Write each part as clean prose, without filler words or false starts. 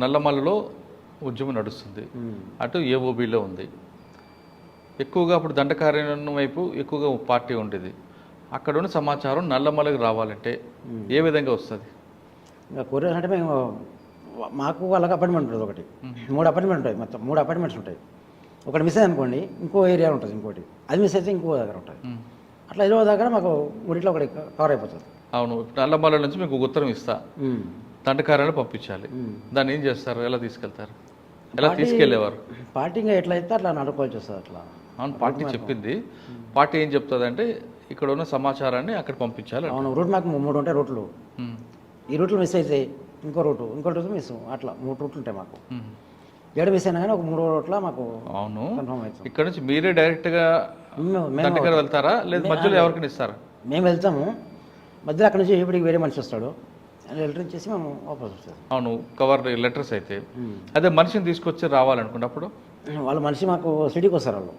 నల్లమల్లలో ఉద్యమం నడుస్తుంది, అటు ఏఓబిలో ఉంది. ఎక్కువగా అప్పుడు దండకారణ్యం వైపు ఎక్కువగా పార్టీ ఉండేది. అక్కడ ఉన్న సమాచారం నల్లమలకి రావాలంటే ఏ విధంగా వస్తుంది? ఇంకా కొరియర్ అంటే మేము మాకు వాళ్ళకి అపార్ట్మెంట్ ఉంటుంది ఒకటి, 3 అపార్ట్మెంట్ ఉంటాయి, మొత్తం 3 అపార్ట్మెంట్స్ ఉంటాయి. ఒకటి మిస్ అయ్యి అనుకోండి, ఇంకో ఏరియా ఉంటుంది, ఇంకోటి అది మిస్ అయితే ఇంకో దగ్గర ఉంటుంది. అట్లా 20 దగ్గర మాకు మూడిట్లో ఒకటి కవర్ అయిపోతుంది. అవును, నల్లమల నుంచి మీకు ఉత్తరం ఇస్తా, దండకారణ్యం పంపించాలి. దాన్ని ఏం చేస్తారు, ఎలా తీసుకెళ్తారు, ఎలా తీసుకెళ్లేవారు? పార్టీ ఇంకా ఎట్లా అయితే అట్లా నడుకోవాల్సి వస్తుంది. అట్లా అవును, పార్టీ చెప్పింది. పార్టీ ఏం చెప్తుంది అంటే ఇక్కడ ఉన్న సమాచారాన్ని అక్కడ పంపించాలి. అవును, రూట్ మాకు 3 ఉంటాయి రూట్లు. ఈ రూట్లు మిస్ అయితే ఇంకో రూటు, ఇంకో రూట్ మిస్, అట్లా 3 రూట్లు ఉంటాయి మాకు. 7 మిస్ అయినా కానీ ఒక 3 రూట్ల మాకు. అవును, కన్ఫర్మ్ అవుతుంది. ఇక్కడ నుంచి మీరే డైరెక్ట్గా దండకారణ్యం వెళ్తారా, లేదా మధ్యలో ఎవరికైనా ఇస్తారా? మేము వెళ్తాము, మధ్యలో అక్కడ నుంచి ఇప్పటికి వేరే మనిషి వస్తాడు, లెటర్ ఇచ్చేసి మేము వాపస్ వస్తుంది. అవును, కవర్ లెటర్స్ అయితే. అదే మనిషిని తీసుకొచ్చి రావాలనుకున్నప్పుడు వాళ్ళ మనిషి మాకు సిటీకి వస్తారు. వాళ్ళు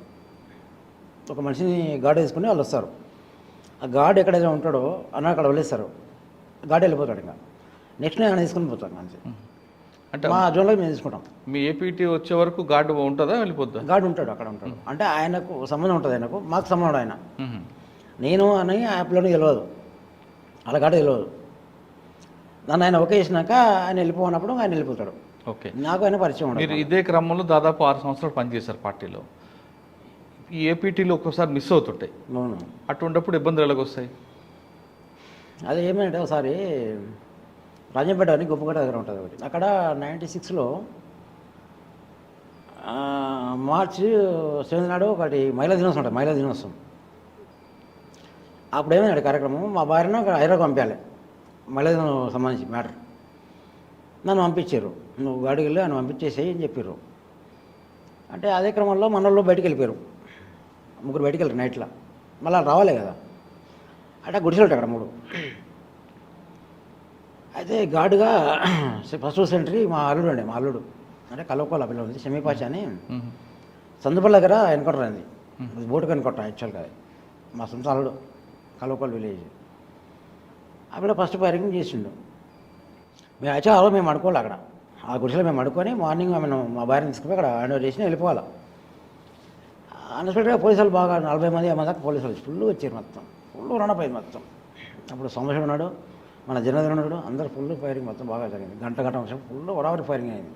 ఒక మనిషిని గార్డు వేసుకుని వాళ్ళు వస్తారు. ఆ గార్డు ఎక్కడైతే ఉంటాడో అన్న అక్కడ వదిలేస్తారు, గార్డు వెళ్ళిపోతాడు. ఇంకా నెక్స్ట్ డే ఆయన తీసుకుని పోతాం. మంచి అంటే మా జోన్లో మేము తీసుకుంటాం. మీ ఏపీటీ వచ్చే వరకు గార్డు ఉంటుందా, వెళ్ళిపోద్దా? గార్డు ఉంటాడు, అక్కడ ఉంటాడు. అంటే ఆయనకు సంబంధం ఉంటుంది, ఆయనకు మాకు సంబంధం. ఆయన నేను అని యాప్లోనే తెలియదు, అలా గార్డు తెలియదు. దాన్ని ఆయన ఓకే చేసినాక ఆయన వెళ్ళిపోయినప్పుడు ఆయన వెళ్ళిపోతాడు. ఓకే, నాకు ఆయన పరిచయం ఉండదు. మీరు ఇదే క్రమంలో దాదాపు 6 సంవత్సరాలు పనిచేశారు పార్టీలో. ఈ ఏపీటీలో ఒక్కోసారి మిస్ అవుతుంటాయి. అవును, అటువంటిప్పుడు ఇబ్బందులు ఎలాగొస్తాయి? అది ఏమంటే ఒకసారి రాజంపేట అని గొప్పగడ్డ దగ్గర ఉంటుంది ఒకటి. అక్కడ 96లో మార్చి 7 నాడు ఒకటి మహిళా దినోత్సవం ఉంటుంది, మహిళా దినోత్సవం. అప్పుడు ఏమైంది కార్యక్రమం, మా భార్యను అక్కడ హైదరాబాద్ పంపించాలి, మహిళా దినం సంబంధించి మ్యాటర్. నన్ను పంపించారు, నువ్వు గాడికి వెళ్ళి ఆయన పంపించేసేయి అని చెప్పారు. అంటే అదే క్రమంలో మన వాళ్ళు బయటికి వెళ్ళిపోయారు, 3 బయటికి వెళ్ళారు నైట్లో. మళ్ళీ రావాలి కదా, అంటే గుడిసెలు ఉంటాయి అక్కడ 3. అయితే గార్డుగా ఫస్ట్ సెంటరీ మా అల్లుడు అండి, మా అల్లుడు అంటే కలవకోల పిల్ల ఉంది, షమీపాచ అని. సందుపల్లి దగ్గర ఎన్కౌంటర్ అయింది, బోటుకు ఎన్కౌంటర్ యాక్చువల్గా. మా సొంత అల్లుడు, కలవకోల విలేజ్. అక్కడ ఫస్ట్ ఫైరింగ్ చేసిండు. మేము యాక్చువల్ ఆ రోజు మేము అడుకోవాలి అక్కడ, ఆ గుడిసెలో మేము అడుకొని మార్నింగ్ ఆమెను మా భార్యను తీసుకుని అక్కడ హ్యాండ్ ఓవర్ చేసి వెళ్ళిపోవాలి. అన్ఎక్స్పెక్టెడ్గా పోలీసులు బాగా 40 మంది 50 దాకా పోలీసులు ఫుల్ వచ్చారు, మొత్తం ఫుల్ రౌండప్ అయింది మొత్తం. అప్పుడు సోమేశ్వరుడు ఉన్నాడు, మన జనరల్ ఉన్నాడు, అందరు ఫుల్ ఫైరింగ్ మొత్తం బాగా జరిగింది. గంట నిమిషం ఫుల్ వడావరి ఫైరింగ్ అయింది.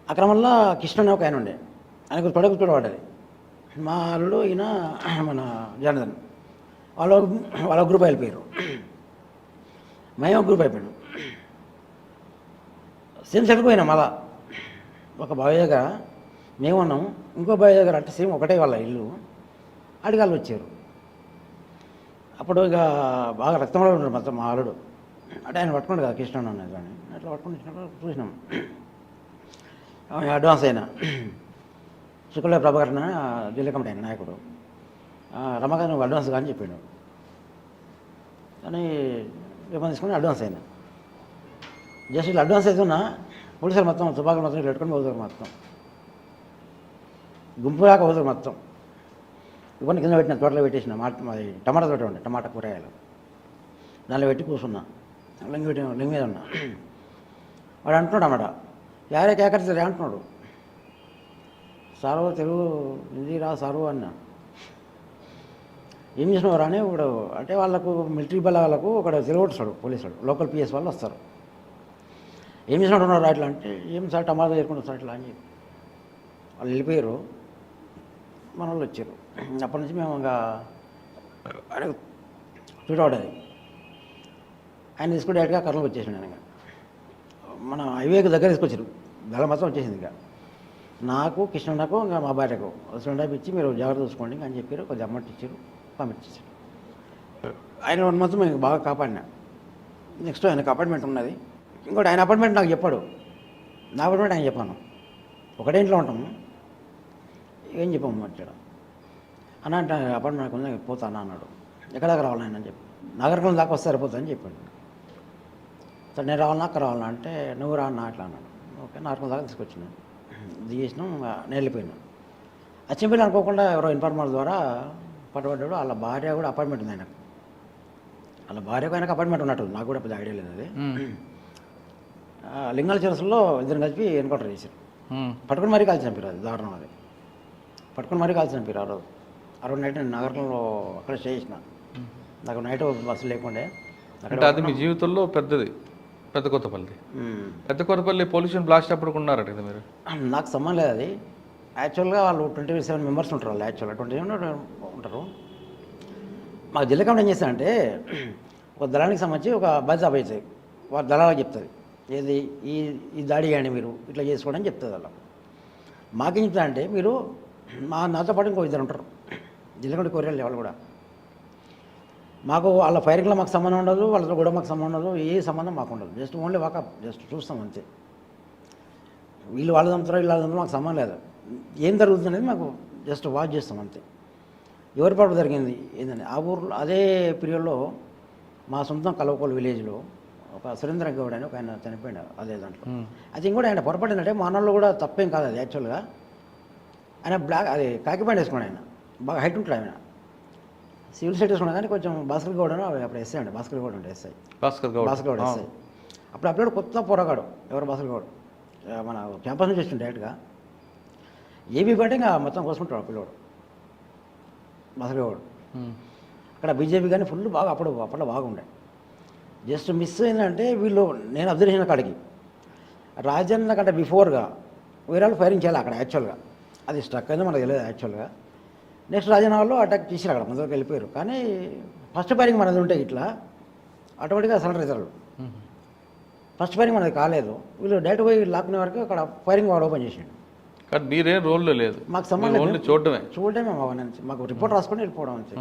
ఆ క్రమంలో కృష్ణ అనే ఒక ఆయన ఉండే, ఆయనకు తొడగ పడ్డది. మా అల్లుడు ఈయన మన జనరల్ వాళ్ళ గ్రూప్ వెళ్ళిపోయారు, మేము ఒక గ్రూప్ అయిపోయాను. సేమ్ సెట్కి పోయినాం. మళ్ళా ఒక బావి దగ్గర మేము ఉన్నాం, ఇంకో బావి దగ్గర అంటే సేమ్ ఒకటే వాళ్ళ ఇల్లు, అడిగాళ్ళు వచ్చారు. అప్పుడు ఇక బాగా రక్తంలో ఉన్నాడు మొత్తం మా అల్లుడు. అంటే ఆయన పట్టుకోండి కదా కృష్ణ అనేది, కానీ అట్లా పట్టుకుని వచ్చినప్పుడు చూసినాం. అడ్వాన్స్ అయినా శుక్ల ప్రభాకరణ జిల్లా కమిటీ అయిన నాయకుడు, రమగారు నువ్వు అడ్వాన్స్ కానీ చెప్పాడు. కానీ రేపు తీసుకుని అడ్వాన్స్ అయినా జస్ట్ ఇట్లా అడ్వాన్స్ అవుతున్నా పోలీసులు మొత్తం తుపాకులు మొత్తం ఇట్లా పెట్టుకొని పోతారు, మొత్తం గుంపు దాకా పోతారు మొత్తం. ఇవన్నీ కింద పెట్టిన తోటలో పెట్టేసిన మాది టమాటా తోట ఉండే, టమాటా కూరగాయలు దానిలో పెట్టి కూర్చున్నా, లింగ్ మీద ఉన్నా. వాడు అంటున్నాడు అన్నమాట, యారే కేకరిస్తారు అంటున్నాడు. సారు తెలుగు హిందీ రా సారు అన్నా. ఏం చేసినవారు అని ఇప్పుడు అంటే వాళ్ళకు మిలిటరీ బలాలకు ఒకడు తిరగొట్టాడు పోలీసులు, లోకల్ పిఎస్ వాళ్ళు వస్తారు. ఏం చేసినట్టున్నారు అట్లా అంటే, ఏం సార్ టమాటా చేరుకుంటారు సార్ ఇట్లా అని చెప్పి వాళ్ళు వెళ్ళిపోయారు. మన వాళ్ళు వచ్చారు. అప్పటి నుంచి మేము ఇంకా ఆయన చూడబడ్డది. ఆయన తీసుకుని డైరెక్ట్గా కర్నూలుకి వచ్చేసాను. నేను మన హైవేకి దగ్గర తీసుకొచ్చారు, గల మొత్తం వచ్చేసింది. ఇంకా నాకు కృష్ణకు ఇంకా మా భార్యకు సిలిండర్ ఇచ్చి మీరు జాగ్రత్త చూసుకోండి అని చెప్పారు. కొద్దిగా అమౌంట్ ఇచ్చారు, పంపించేసారు. ఆయన 1 మంత్ మేము బాగా కాపాడినా. నెక్స్ట్ ఆయనకు అపార్ట్మెంట్ ఉన్నది, ఇంకోటి ఆయన అపార్ట్మెంట్ నాకు చెప్పాడు, నా అపార్ట్మెంట్ ఆయన చెప్పాను. ఒకటే ఇంట్లో ఉంటాము, ఏం చెప్పాము వచ్చాడు అన్న అంటే అపార్ట్మెంట్ నాకు ఉంది పోతాను అన్నాడు. ఎక్కడ దాకా రావాలని అని చెప్పి, నగరకం దాకా వస్తే సరిపోతుందని చెప్పాడు. సరే నేను రావాలన్నా అక్కడ రావాలన్నా అంటే నువ్వు రా అన్న అట్లా అన్నాడు. ఓకే, నగరకం దాకా తీసుకొచ్చినాను, దిగేసినాం, నేను వెళ్ళిపోయినాను. అచ్చంపల్లి అనుకోకుండా ఎవరో ఇన్ఫార్మర్ ద్వారా పట్టుబడ్డాడు. వాళ్ళ భార్య కూడా అపార్ట్మెంట్ ఉంది ఆయనకు, వాళ్ళ భార్యకు ఆయనకు అపార్ట్మెంట్ ఉన్నట్టు, నాకు కూడా పెద్ద ఐడియా లేదు అది. లింగాల చెరసులో ఇద్దరు కలిపి ఎన్కౌంటర్ చేశారు. పట్టుకుని మరీ కాల్చి చంపారు. అది దారుణం. అది పట్టుకుని మరీ కాల్చి చంపారు. ఆ రోజు నైట్ నేను నగరంలో అక్కడ స్టే చేసిన. నాకు నైట్ బస్సు లేకుండే. అంటే అది మీ జీవితంలో పెద్దది, పెద్ద కొత్తపల్లి. పెద్ద కొత్తపల్లి పొల్యూషన్ బ్లాస్ట్ అప్పుడు ఉన్నారట కదా మీరు? నాకు సంబంధం లేదు. అది యాక్చువల్గా వాళ్ళు 27 మెంబర్స్ ఉంటారు. వాళ్ళు యాక్చువల్గా 27 ఉంటారు. మాకు జిల్లా కమిటీ ఏం చేస్తారంటే ఒక దళానికి సంబంధించి ఒక బాధ్యత అభ్యర్థి వారు దళాలకు చెప్తుంది, ఏది ఈ దాడి కానీ మీరు ఇట్లా చేసుకోవడం అని చెప్తుంది. అలా మాకేం చెప్తా అంటే మీరు నాతో పాటు ఇంకో ఇద్దరు ఉంటారు జిల్లా కమిటీ కోరియాలి వాళ్ళు కూడా. మాకు వాళ్ళ ఫైరింగ్లో మాకు సంబంధం ఉండదు, వాళ్ళతో కూడా మాకు సంబంధం ఉండదు, ఏ సంబంధం మాకు ఉండదు. జస్ట్ ఓన్లీ వాకప్, జస్ట్ చూస్తాం అంతే. వీళ్ళు వాళ్ళ చంపుతారో వీళ్ళు చంపుతారో మాకు సంబంధం లేదు. ఏం జరుగుతుంది అనేది మాకు జస్ట్ వాచ్ చేస్తాం అంతే. ఎవరి పాటు జరిగింది ఏంటంటే ఆ ఊర్లో అదే పీరియడ్లో మా సొంతం కలవకోలు విలేజ్లో ఒక సురేంద్ర గౌడ్ అని ఒక ఆయన చనిపోయాడు అదే దాంట్లో. అది ఇంకోటి ఆయన పొరపాటు ఏంటంటే మా అన్నలో కూడా తప్పేం కాదు అది. యాక్చువల్గా ఆయన బ్లాక్ అది కాకి ప్యాంట్ వేసుకున్నాడు. ఆయన బాగా హైట్ ఉంటాడు. ఆయన సివిల్ సైట్ వేసుకున్నాడు కానీ కొంచెం భాస్కర్ గౌడ్ అని అప్పుడు ఎస్ఐ అండి. భాస్కర్ గౌడ్ అంటే ఎస్ఐ. భాస్కర్ గౌడ్ ఎస్ఐ. అప్పుడు కొత్త పోరాగాడు ఎవరు భాస్కర్ గౌడ్. మన క్యాంపస్ నుంచి వచ్చింది డైరెక్ట్గా. ఏబీ బట్టి ఇంకా మొత్తం కోసుకుంటాడు ఆ పిల్లోడు భాస్కర్ గౌడ్. అక్కడ బీజేపీ కానీ ఫుల్ బాగా అప్పట్లో బాగుండే. జస్ట్ మిస్ అయిందంటే వీళ్ళు నేను అబ్జర్వ్ చేసిన కాడికి రాజన్న కంటే బిఫోర్గా వేరే వాళ్ళు ఫైరింగ్ చేయాలి అక్కడ. యాక్చువల్గా అది స్ట్రక్ అయిందో మనకు తెలియదు. యాక్చువల్గా నెక్స్ట్ రాజన్న వాళ్ళు అటాక్ చేసారు అక్కడ, ముందుకు వెళ్ళిపోయారు. కానీ ఫస్ట్ ఫైరింగ్ మనది ఉంటే ఇట్లా ఆటోమేటిక్గా సరెండర్ అవుతారు. ఫస్ట్ ఫైరింగ్ మనది కాలేదు. వీళ్ళు డైరెక్ట్ పోయి లాక్కునే వరకు అక్కడ ఫైరింగ్ వాడు ఓపెన్ చేసాడు. కానీ మీరేం రోల్లో లేదు, మాకు సంబంధం చూడటమే. మాకు రిపోర్ట్ రాసుకొని వెళ్ళిపోవడం అంతే.